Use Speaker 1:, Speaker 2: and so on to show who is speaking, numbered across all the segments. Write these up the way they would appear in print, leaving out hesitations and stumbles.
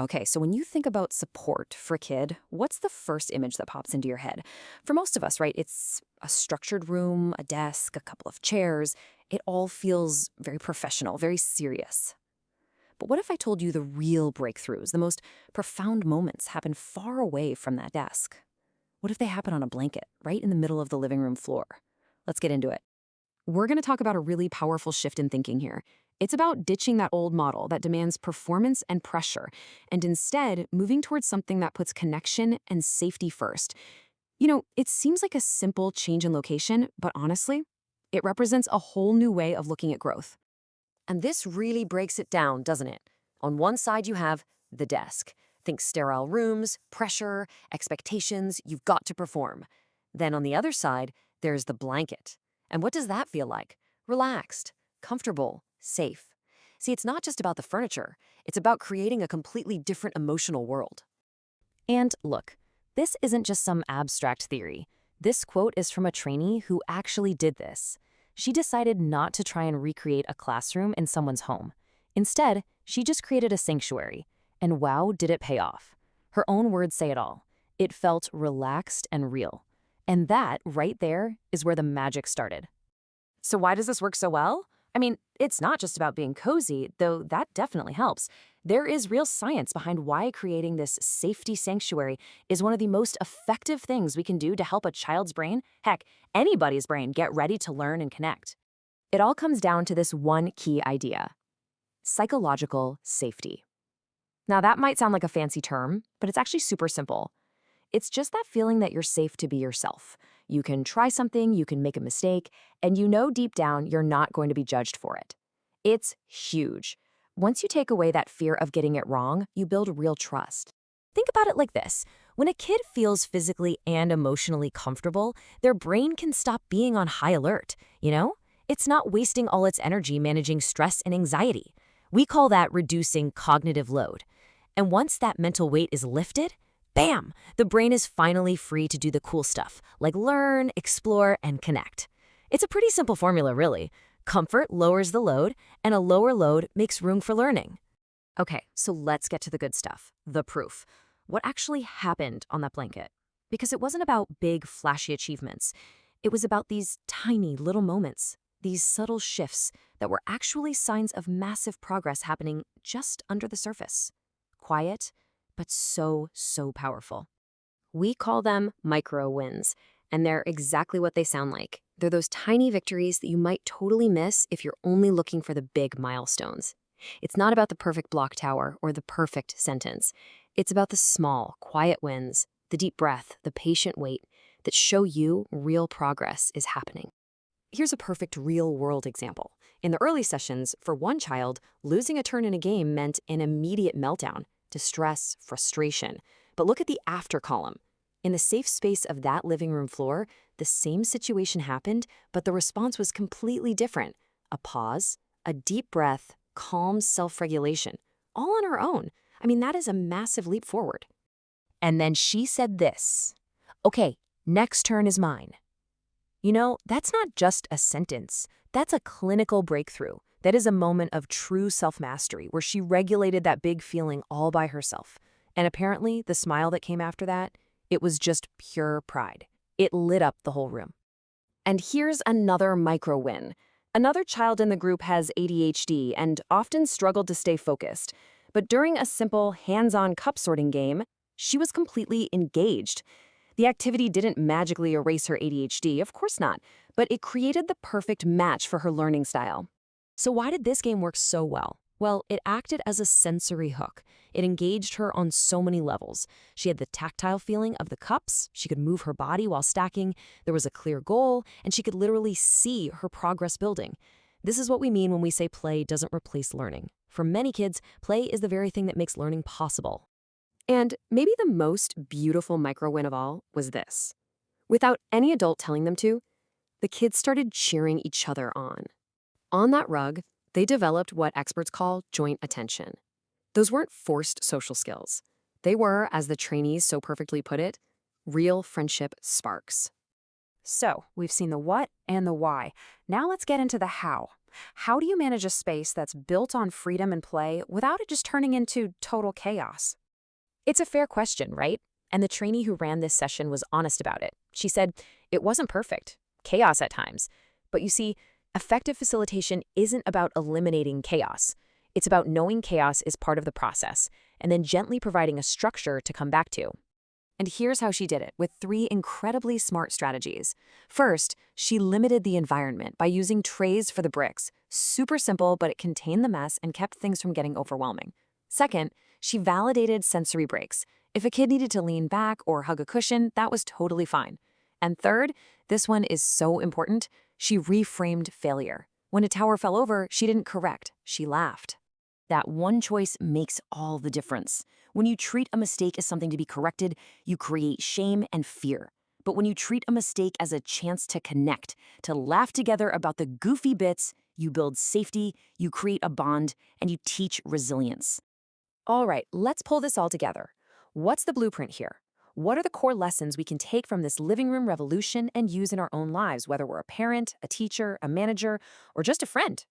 Speaker 1: Okay, so when you think about support for a kid, what's the first image that pops into your head? For most of us, right, it's a structured room, a desk, a couple of chairs. It all feels very professional, very serious. But what if I told you the real breakthroughs, the most profound moments happen far away from that desk? What if they happen on a blanket, right in the middle of the living room floor? Let's get into it. We're going to talk about a really powerful shift in thinking here. It's about ditching that old model that demands performance and pressure, and instead moving towards something that puts connection and safety first. It seems like a simple change in location, but honestly, it represents a whole new way of looking at growth. And this really breaks it down, doesn't it? On one side, you have the desk. Think sterile rooms, pressure, expectations, you've got to perform. Then on the other side, there's the blanket. And what does that feel like? Relaxed, comfortable, safe. See, it's not just about the furniture. It's about creating a completely different emotional world. And look, this isn't just some abstract theory. This quote is from a trainee who actually did this. She decided not to try and recreate a classroom in someone's home. Instead, she just created a sanctuary. And wow, did it pay off. Her own words say it all. It felt relaxed and real. And that, right there, is where the magic started. So why does this work so well? I mean, it's not just about being cozy, though that definitely helps. There is real science behind why creating this safety sanctuary is one of the most effective things we can do to help a child's brain, heck, anybody's brain, get ready to learn and connect. It all comes down to this one key idea: psychological safety. Now, that might sound like a fancy term, but it's actually super simple. It's just that feeling that you're safe to be yourself. You can try something, you can make a mistake, and you know deep down you're not going to be judged for it. It's huge. Once you take away that fear of getting it wrong, you build real trust. Think about it like this. When a kid feels physically and emotionally comfortable, their brain can stop being on high alert, you know? It's not wasting all its energy managing stress and anxiety. We call that reducing cognitive load. And once that mental weight is lifted, bam, the brain is finally free to do the cool stuff, like learn, explore, and connect. It's a pretty simple formula, really. Comfort lowers the load, and a lower load makes room for learning. Okay, so let's get to the good stuff, the proof. What actually happened on that blanket? Because it wasn't about big, flashy achievements. It was about these tiny little moments, these subtle shifts that were actually signs of massive progress happening just under the surface. Quiet, but so powerful. We call them micro wins, and they're exactly what they sound like. They're those tiny victories that you might totally miss if you're only looking for the big milestones. It's not about the perfect block tower or the perfect sentence. It's about the small, quiet wins, the deep breath, the patient wait that show you real progress is happening. Here's a perfect real-world example. In the early sessions, for one child, losing a turn in a game meant an immediate meltdown, distress, frustration. But look at the after column. In the safe space of that living room floor, the same situation happened, but the response was completely different. A pause, a deep breath, calm self-regulation, all on her own. I mean, that is a massive leap forward. And then she said this: "Okay, next turn is mine." That's not just a sentence. That's a clinical breakthrough. That is a moment of true self-mastery where she regulated that big feeling all by herself. And apparently, the smile that came after that, it was just pure pride. It lit up the whole room. And here's another micro win. Another child in the group has ADHD and often struggled to stay focused. But during a simple hands-on cup sorting game, she was completely engaged. The activity didn't magically erase her ADHD, of course not, but it created the perfect match for her learning style. So why did this game work so well? Well, it acted as a sensory hook. It engaged her on so many levels. She had the tactile feeling of the cups, she could move her body while stacking, there was a clear goal, and she could literally see her progress building. This is what we mean when we say play doesn't replace learning. For many kids, play is the very thing that makes learning possible. And maybe the most beautiful micro win of all was this. Without any adult telling them to, the kids started cheering each other on. On that rug, they developed what experts call joint attention. Those weren't forced social skills. They were, as the trainees so perfectly put it, real friendship sparks.
Speaker 2: So, we've seen the what and the why. Now let's get into the how. How do you manage a space that's built on freedom and play without it just turning into total chaos?
Speaker 1: It's a fair question, right? And the trainee who ran this session was honest about it. She said, it wasn't perfect, chaos at times. But you see, effective facilitation isn't about eliminating chaos. It's about knowing chaos is part of the process and then gently providing a structure to come back to. And here's how she did it, with 3 incredibly smart strategies. First, she limited the environment by using trays for the bricks. Super simple, but it contained the mess and kept things from getting overwhelming. Second, she validated sensory breaks. If a kid needed to lean back or hug a cushion, that was totally fine. And third, this one is so important, she reframed failure. When a tower fell over, she didn't correct, she laughed. That one choice makes all the difference. When you treat a mistake as something to be corrected, you create shame and fear. But when you treat a mistake as a chance to connect, to laugh together about the goofy bits, you build safety, you create a bond, and you teach resilience. All right, let's pull this all together. What's the blueprint here? What are the core lessons we can take from this living room revolution and use in our own lives, whether we're a parent, a teacher, a manager, or just a friend?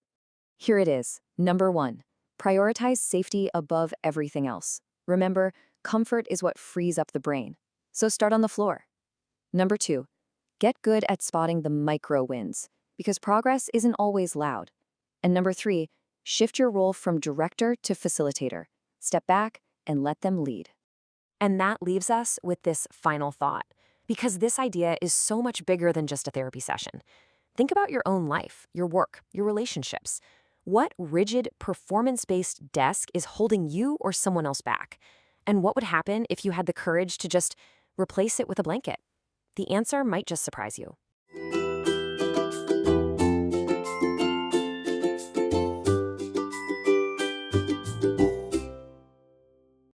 Speaker 1: Here it is. Number 1, prioritize safety above everything else. Remember, comfort is what frees up the brain. So start on the floor. Number 2, get good at spotting the micro wins, because progress isn't always loud. And number 3, shift your role from director to facilitator. Step back and let them lead. And that leaves us with this final thought, because this idea is so much bigger than just a therapy session. Think about your own life, your work, your relationships. What rigid, performance-based desk is holding you or someone else back? And what would happen if you had the courage to just replace it with a blanket? The answer might just surprise you.